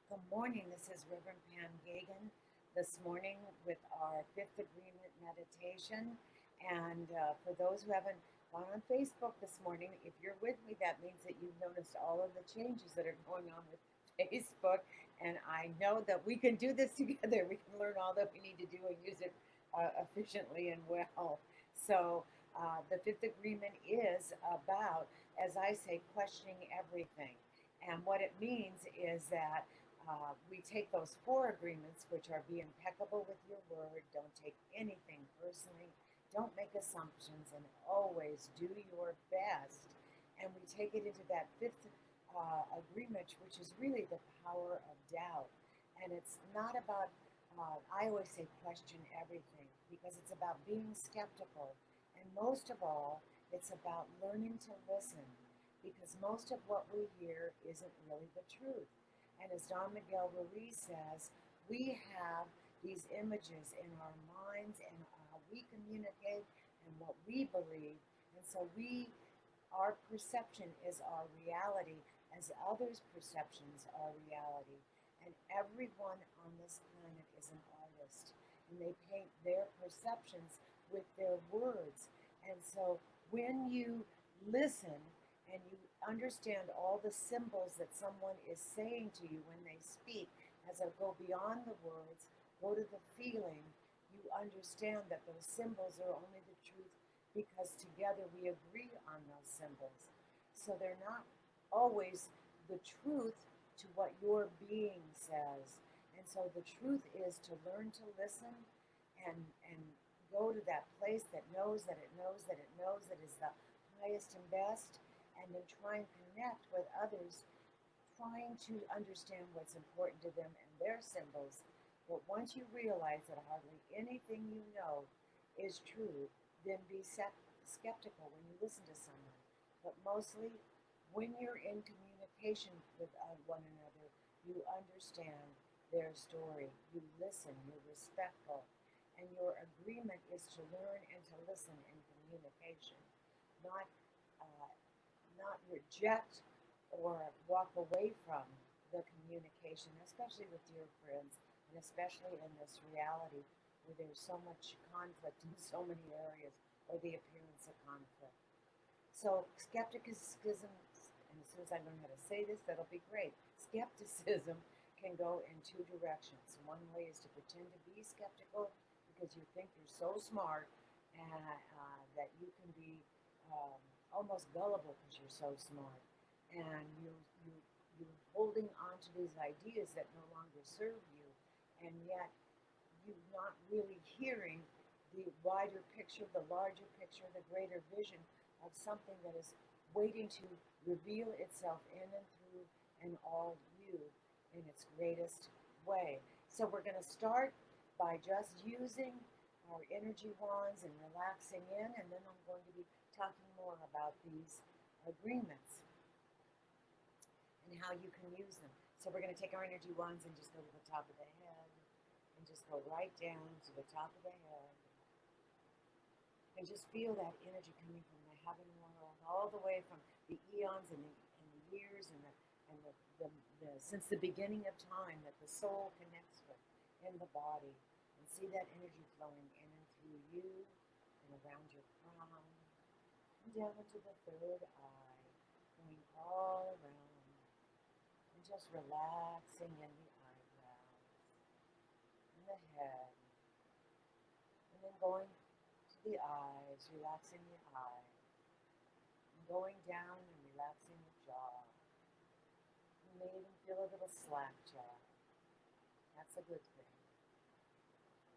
Good morning. This is Reverend Pam Geagan this morning with our Fifth Agreement meditation. And for those who haven't gone on Facebook this morning, if you're with me, that means that you've noticed all of the changes that are going on with Facebook. And I know that we can do this together. We can learn all that we need to do and use it efficiently and well. So, the Fifth Agreement is about, as I say, questioning everything. And what it means is that we take those four agreements, which are be impeccable with your word, don't take anything personally, don't make assumptions, and always do your best. And we take it into that fifth agreement, which is really the power of doubt. And it's not about, I always say question everything because it's about being skeptical. And most of all, it's about learning to listen because most of what we hear isn't really the truth. And as Don Miguel Ruiz says, we have these images in our minds and how we communicate and what we believe. And so our perception is our reality as others' perceptions are reality. And everyone on this planet is an artist. And they paint their perceptions with their words. And so when you listen and you understand all the symbols that someone is saying to you when they speak, as I go beyond the words, go to the feeling, you understand that those symbols are only the truth because together we agree on those symbols. So they're not always the truth to what your being says. And so the truth is to learn to listen and go to that place that knows that it knows that it knows that is the highest and best, and then try and connect with others, trying to understand what's important to them and their symbols. But once you realize that hardly anything you know is true, then be skeptical when you listen to someone. But mostly, when you're in communication with one another, you understand their story. You listen, you're respectful, and your agreement is to learn and to listen in communication, not uh, not reject or walk away from the communication, especially with dear friends, and especially in this reality where there's so much conflict in so many areas, or the appearance of conflict. So, skepticism, and as soon as I learn how to say this, that'll be great. Skepticism can go in two directions. One way is to pretend to be skeptical because you think you're so smart that you can be um, almost gullible because you're so smart, and you you're holding on to these ideas that no longer serve you, and yet you're not really hearing the wider picture, the larger picture, the greater vision of something that is waiting to reveal itself in and through and all you in its greatest way. So we're going to start by just using our energy wands and relaxing in, and then I'm going to be talking more about these agreements and how you can use them. So we're going to take our energy wands and just go to the top of the head and just go right down to the top of the head and just feel that energy coming from the heaven world all the way from the eons and the years and the since the beginning of time that the soul connects with in the body, and see that energy flowing in and through you and around your crown and down into the third eye, going all around and just relaxing in the eyebrows and the head, and then going to the eyes, relaxing the eye, and going down and relaxing the jaw. You may even feel a little slack jaw. That's a good thing.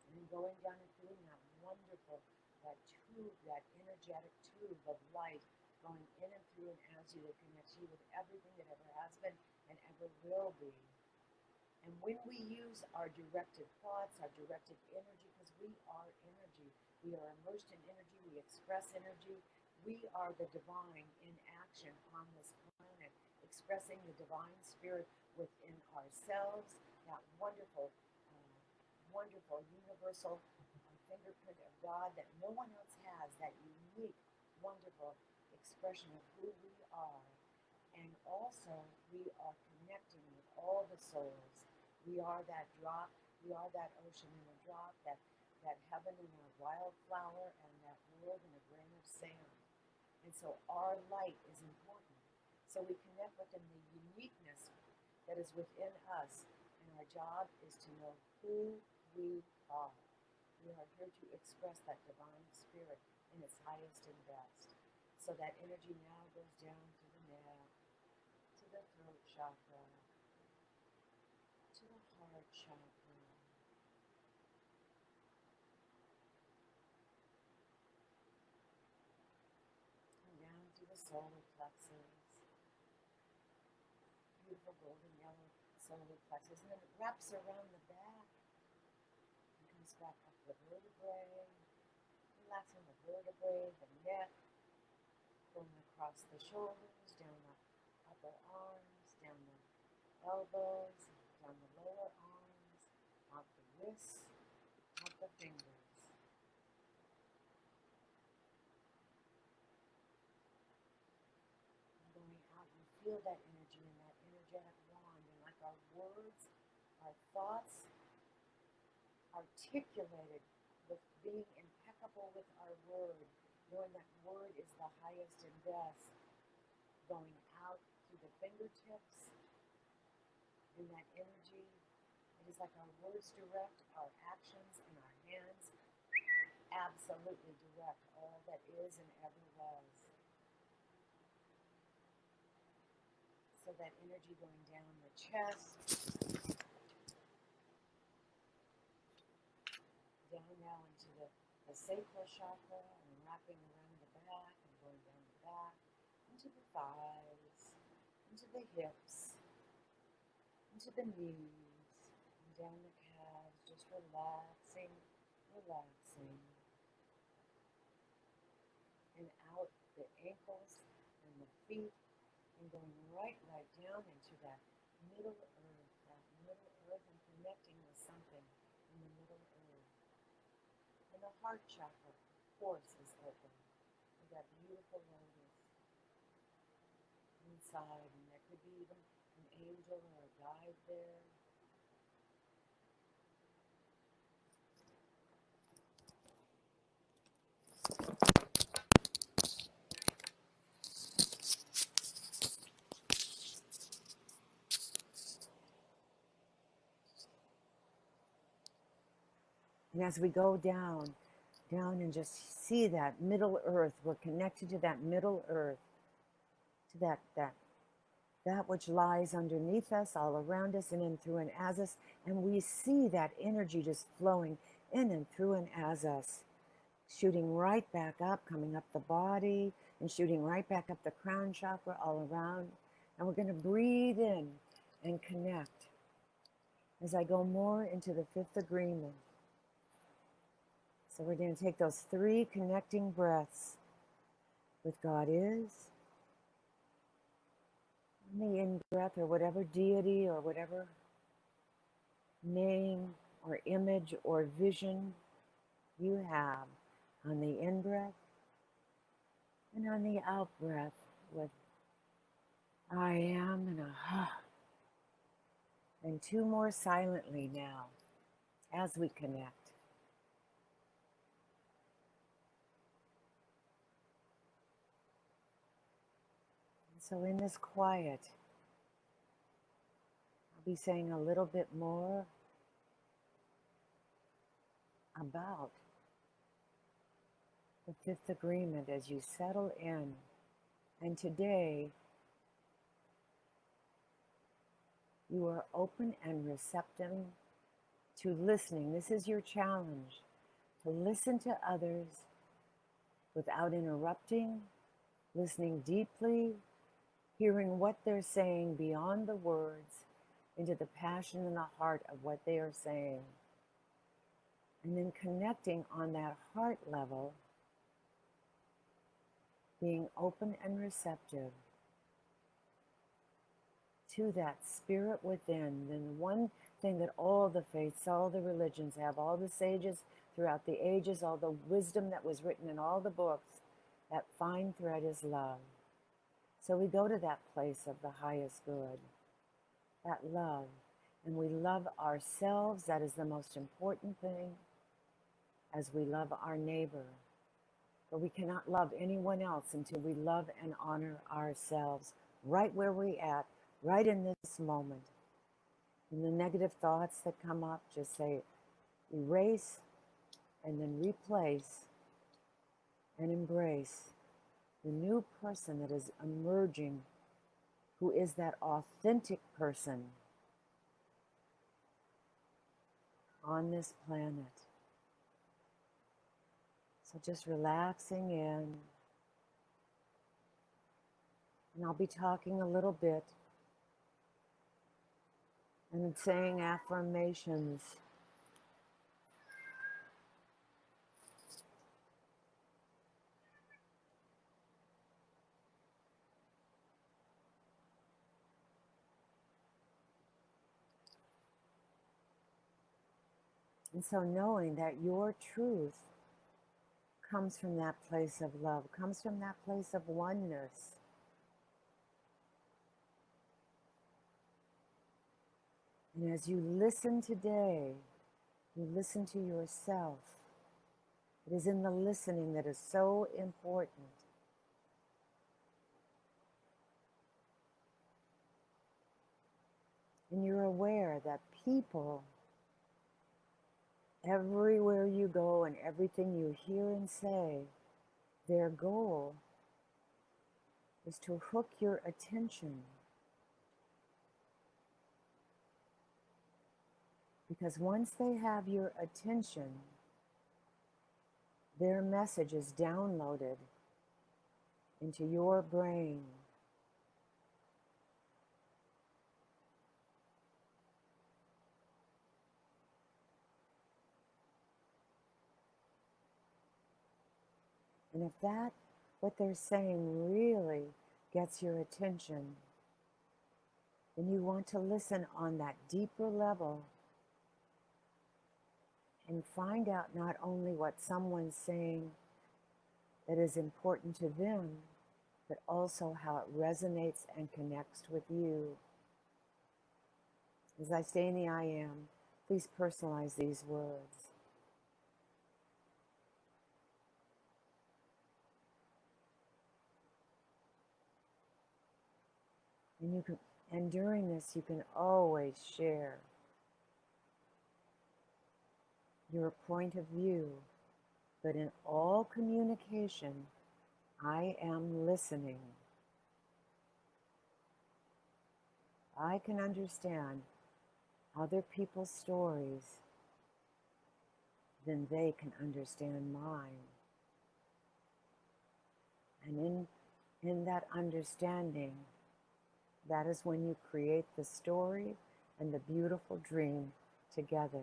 And then going down and feeling that wonderful, that tube, that energetic tube of light going in and through and as you, that connects you with everything that ever has been and ever will be. And when we use our directed thoughts, our directed energy, because we are energy, we are immersed in energy, we express energy, we are the divine in action on this planet, expressing the divine spirit within ourselves, that wonderful, wonderful, universal fingerprint of God that no one else has, that unique, wonderful expression of who we are. And also, we are connecting with all the souls. We are that drop, we are that ocean in a drop, that heaven in a wildflower, and that world in a grain of sand. And so our light is important. So we connect within the uniqueness that is within us. And our job is to know who we are. We are here to express that divine spirit in its highest and best. So that energy now goes down to the neck, to the throat chakra, to the heart chakra, and down to the solar plexus, beautiful golden yellow solar plexus, and then it wraps around the back and comes back up the vertebrae, relaxing the vertebrae, the neck, going across the shoulders, down the upper arms, down the elbows, down the lower arms, out the wrists, out the fingers. And going out, you feel that energy in that energetic wand, and like our words, our thoughts, articulated with being impeccable with our word, knowing that word is the highest and best, going out through the fingertips, in that energy. It is like our words direct our actions and our hands absolutely direct all that is and ever was. So that energy going down the chest, down now into the sacral chakra, and wrapping around the back and going down the back, into the thighs, into the hips, into the knees, and down the calves, just relaxing, relaxing. And out the ankles and the feet, and going right down into that middle earth, and connecting with something in the middle earth. And the heart chakra, of course, is open with that beautiful lotus inside, and there could be even an angel or a guide there. And as we go down and just see that middle earth, we're connected to that middle earth, to that which lies underneath us, all around us, and in, through, and as us. And we see that energy just flowing in and through and as us, shooting right back up, coming up the body, and shooting right back up the crown chakra all around. And we're going to breathe in and connect as I go more into the fifth agreement. So we're going to take those 3 connecting breaths with God is, and the in-breath, or whatever deity or whatever name or image or vision you have on the in-breath, and on the out-breath with I am and a ha. And 2 more silently now as we connect. So in this quiet, I'll be saying a little bit more about the fifth agreement as you settle in. And today, you are open and receptive to listening. This is your challenge, to listen to others without interrupting, listening deeply, hearing what they're saying beyond the words, into the passion and the heart of what they are saying. And then connecting on that heart level, being open and receptive to that spirit within. Then one thing that all the faiths, all the religions have, all the sages throughout the ages, all the wisdom that was written in all the books, that fine thread is love. So we go to that place of the highest good, that love, and we love ourselves. That is the most important thing, as we love our neighbor. But we cannot love anyone else until we love and honor ourselves right where we're at, right in this moment. And the negative thoughts that come up, just say erase and then replace and embrace the new person that is emerging, who is that authentic person on this planet. So just relaxing in. And I'll be talking a little bit and saying affirmations. And so knowing that your truth comes from that place of love, comes from that place of oneness. And as you listen today, you listen to yourself. It is in the listening that is so important. And you're aware that people, everywhere you go and everything you hear and say, their goal is to hook your attention. Because once they have your attention, their message is downloaded into your brain. And if that, what they're saying really gets your attention, then you want to listen on that deeper level and find out not only what someone's saying that is important to them, but also how it resonates and connects with you. As I say in the I Am, please personalize these words. And during this, you can always share your point of view, but in all communication, I am listening. I can understand other people's stories, then they can understand mine. And in that understanding, that is when you create the story and the beautiful dream together.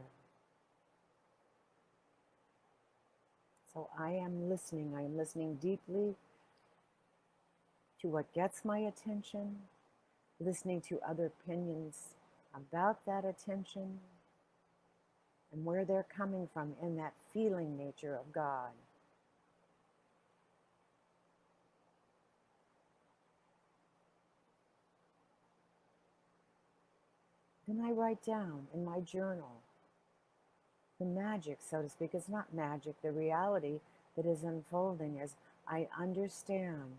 So I am listening deeply to what gets my attention, listening to other opinions about that attention, and where they're coming from in that feeling nature of God. Then I write down in my journal the magic, so to speak. It's not magic, the reality that is unfolding as I understand.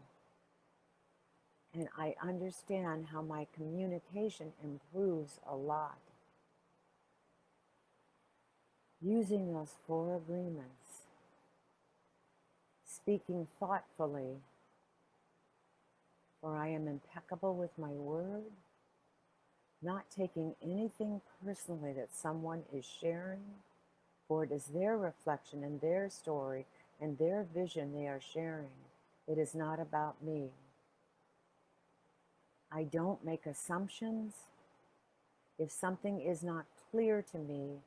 And I understand how my communication improves a lot. Using those 4 agreements, speaking thoughtfully, for I am impeccable with my word, not taking anything personally that someone is sharing, for it is their reflection and their story and their vision they are sharing. It is not about me. I don't make assumptions. If something is not clear to me,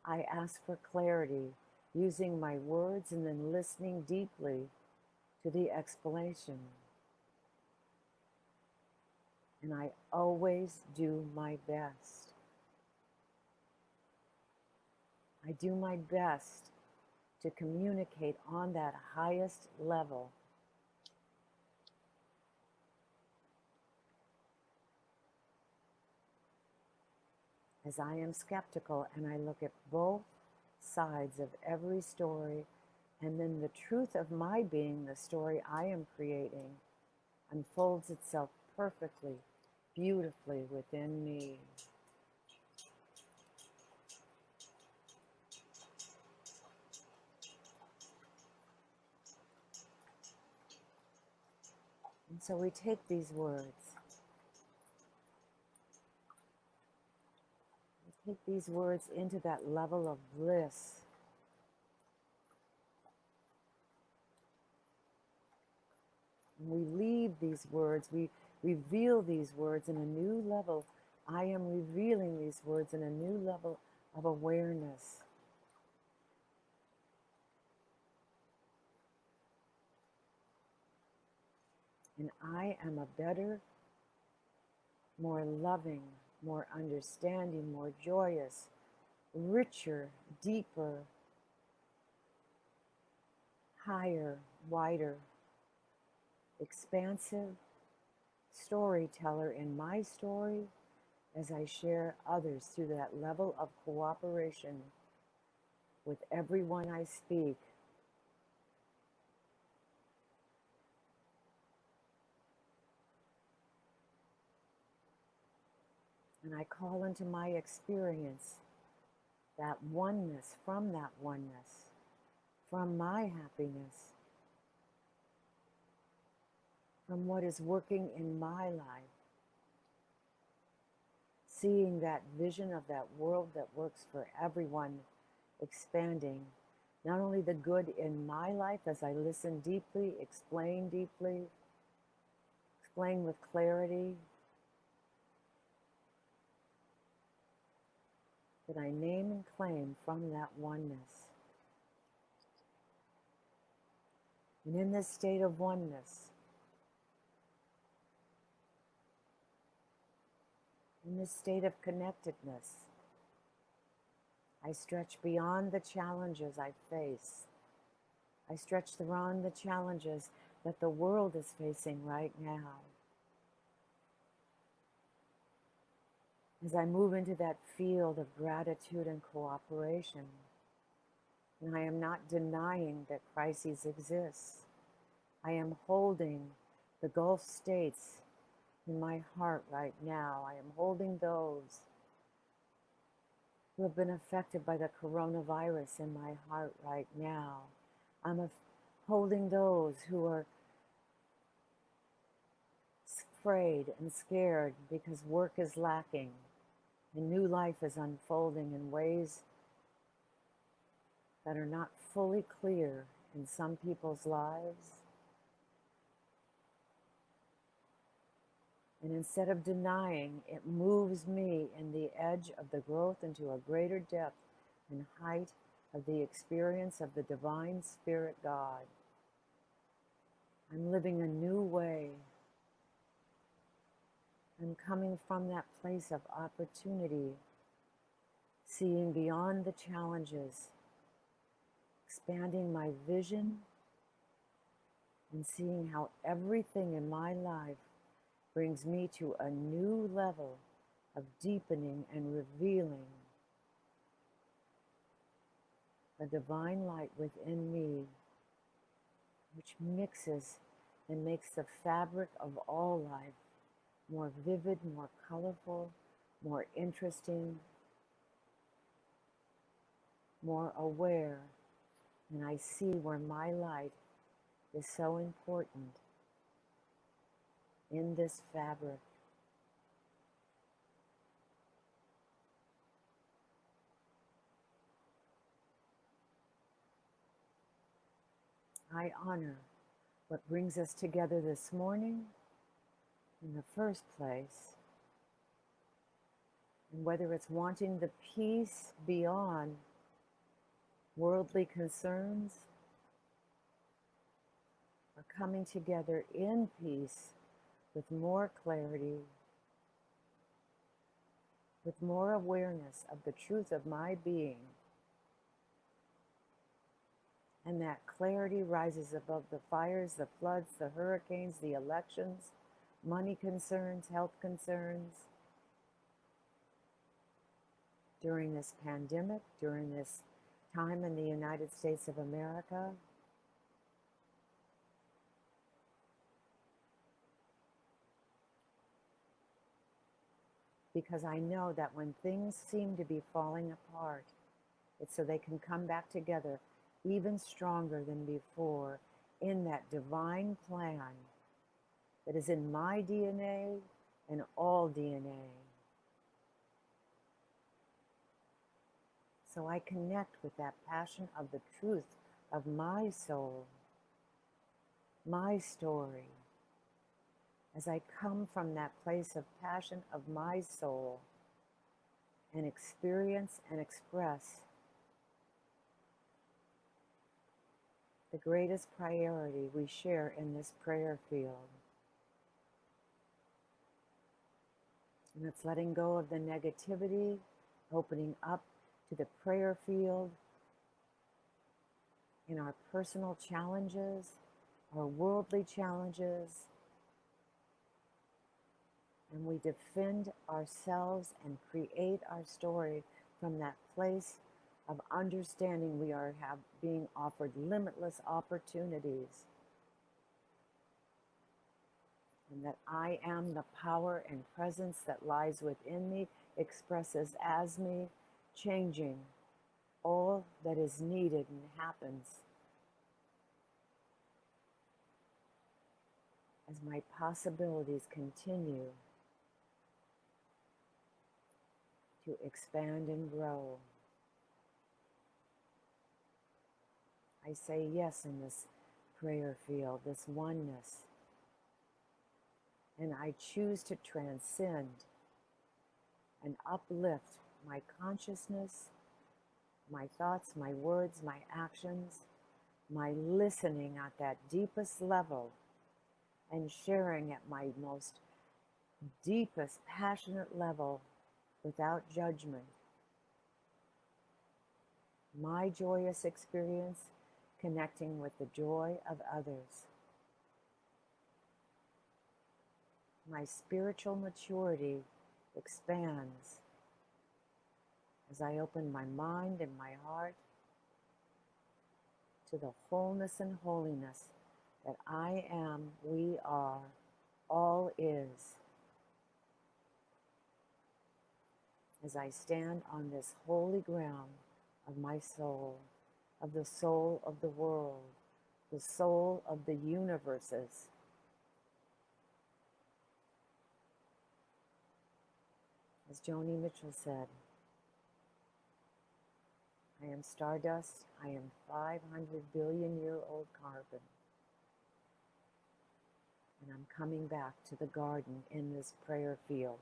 I ask for clarity, using my words and then listening deeply to the explanation. And I always do my best. I do my best to communicate on that highest level. as I am skeptical and I look at both sides of every story, and then the truth of my being, the story I am creating, unfolds itself perfectly, beautifully within me. And so we take these words, we take these words into that level of bliss. And we leave these words, we reveal these words in a new level. I am revealing these words in a new level of awareness. And I am a better, more loving, more understanding, more joyous, richer, deeper, higher, wider, expansive storyteller in my story as I share others through that level of cooperation with everyone I speak. And I call into my experience that oneness, from my happiness, from what is working in my life, seeing that vision of that world that works for everyone expanding, not only the good in my life as I listen deeply, explain with clarity, that I name and claim from that oneness. And in this state of oneness, in this state of connectedness, I stretch beyond the challenges I face. I stretch beyond the challenges that the world is facing right now. As I move into that field of gratitude and cooperation, and I am not denying that crises exist. I am holding the Gulf states in my heart right now. I am holding those who have been affected by the coronavirus in my heart right now. I'm holding those who are afraid and scared because work is lacking and new life is unfolding in ways that are not fully clear in some people's lives. And instead of denying, it moves me in the edge of the growth into a greater depth and height of the experience of the divine spirit God. I'm living a new way. I'm coming from that place of opportunity, seeing beyond the challenges, expanding my vision, and seeing how everything in my life brings me to a new level of deepening and revealing the divine light within me, which mixes and makes the fabric of all life more vivid, more colorful, more interesting, more aware. And I see where my light is so important in this fabric. I honor what brings us together this morning in the first place, and whether it's wanting the peace beyond worldly concerns or coming together in peace with more clarity, with more awareness of the truth of my being. And that clarity rises above the fires, the floods, the hurricanes, the elections, money concerns, health concerns. during this pandemic, during this time in the United States of America. Because I know that when things seem to be falling apart, it's so they can come back together even stronger than before in that divine plan that is in my DNA and all DNA. So I connect with that passion of the truth of my soul, my story, as I come from that place of passion of my soul and experience and express the greatest priority we share in this prayer field. And it's letting go of the negativity, opening up to the prayer field in our personal challenges, our worldly challenges, and we defend ourselves and create our story from that place of understanding we are being offered limitless opportunities, and that I am the power and presence that lies within me, expresses as me, changing all that is needed and happens as my possibilities continue to expand and grow. I say yes in this prayer field, this oneness, and I choose to transcend and uplift my consciousness, my thoughts, my words, my actions, my listening at that deepest level and sharing at my most deepest passionate level without judgment. My joyous experience connecting with the joy of others. My spiritual maturity expands as I open my mind and my heart to the wholeness and holiness that I am, we are, all is. As I stand on this holy ground of my soul, of the soul of the world, the soul of the universes. As Joni Mitchell said, I am stardust, I am 500 billion-year-old carbon. And I'm coming back to the garden in this prayer field.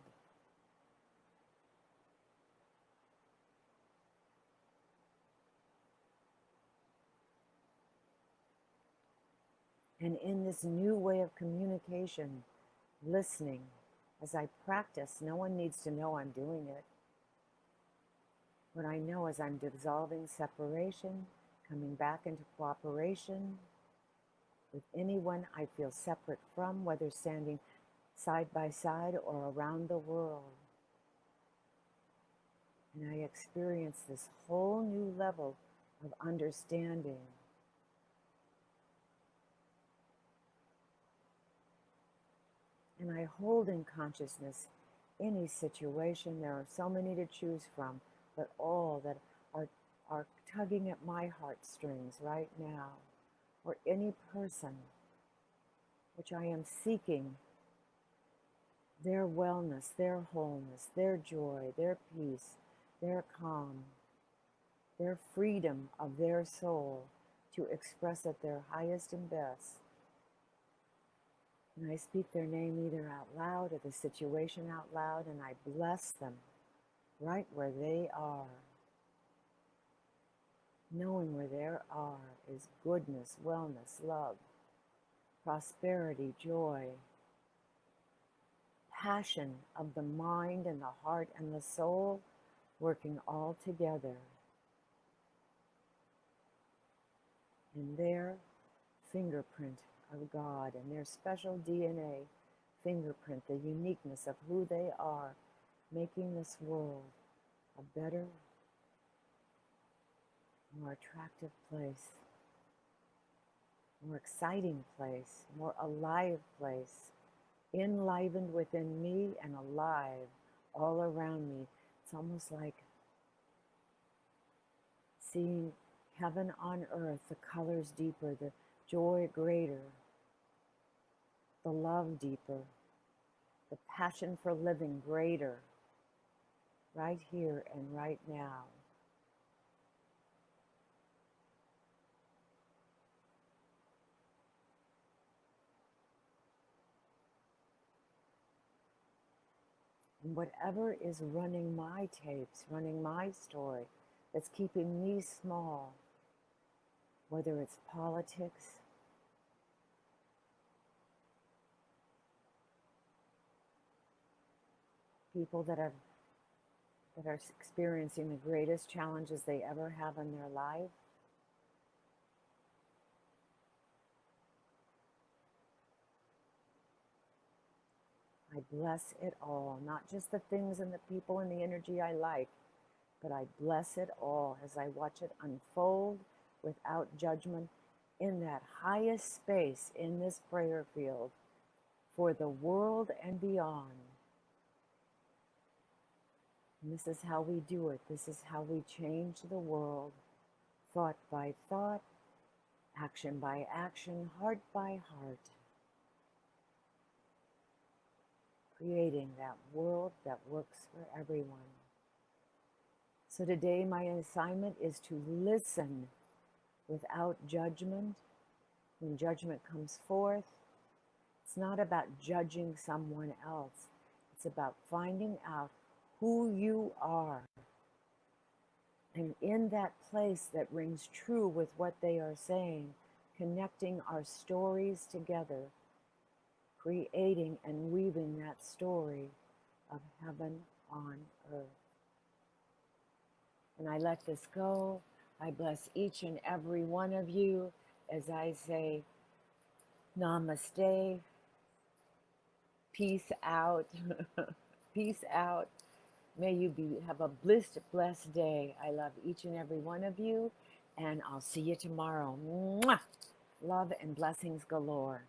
And in this new way of communication, listening, as I practice, no one needs to know I'm doing it. What I know is I'm dissolving separation, coming back into cooperation with anyone I feel separate from, whether standing side by side or around the world. And I experience this whole new level of understanding. And I hold in consciousness any situation. There are so many to choose from, but all that are tugging at my heartstrings right now, or any person which I am seeking their wellness, their wholeness, their joy, their peace, their calm, their freedom of their soul to express at their highest and best. And I speak their name either out loud or the situation out loud, and I bless them right where they are. Knowing where they are is goodness, wellness, love, prosperity, joy, passion of the mind and the heart and the soul working all together. And their fingerprint of God and their special DNA fingerprint, the uniqueness of who they are, making this world a better, more attractive place, more exciting place, more alive place, enlivened within me and alive all around me. It's almost like seeing heaven on earth, the colors deeper, the joy greater, the love deeper, the passion for living greater, right here and right now. And whatever is running my tapes, running my story, that's keeping me small, whether it's politics, people that are experiencing the greatest challenges they ever have in their life, I bless it all, not just the things and the people and the energy I like, but I bless it all as I watch it unfold without judgment in that highest space in this prayer field for the world and beyond. And this is how we do it. This is how we change the world, thought by thought, action by action, heart by heart, creating that world that works for everyone. So today my assignment is to listen without judgment. When judgment comes forth, it's not about judging someone else. It's about finding out who you are. And in that place that rings true with what they are saying, connecting our stories together, creating and weaving that story of heaven on earth. And I let this go. I bless each and every one of you as I say, namaste, peace out, peace out. May you have a blessed day. I love each and every one of you, and I'll see you tomorrow. Mwah! Love and blessings galore.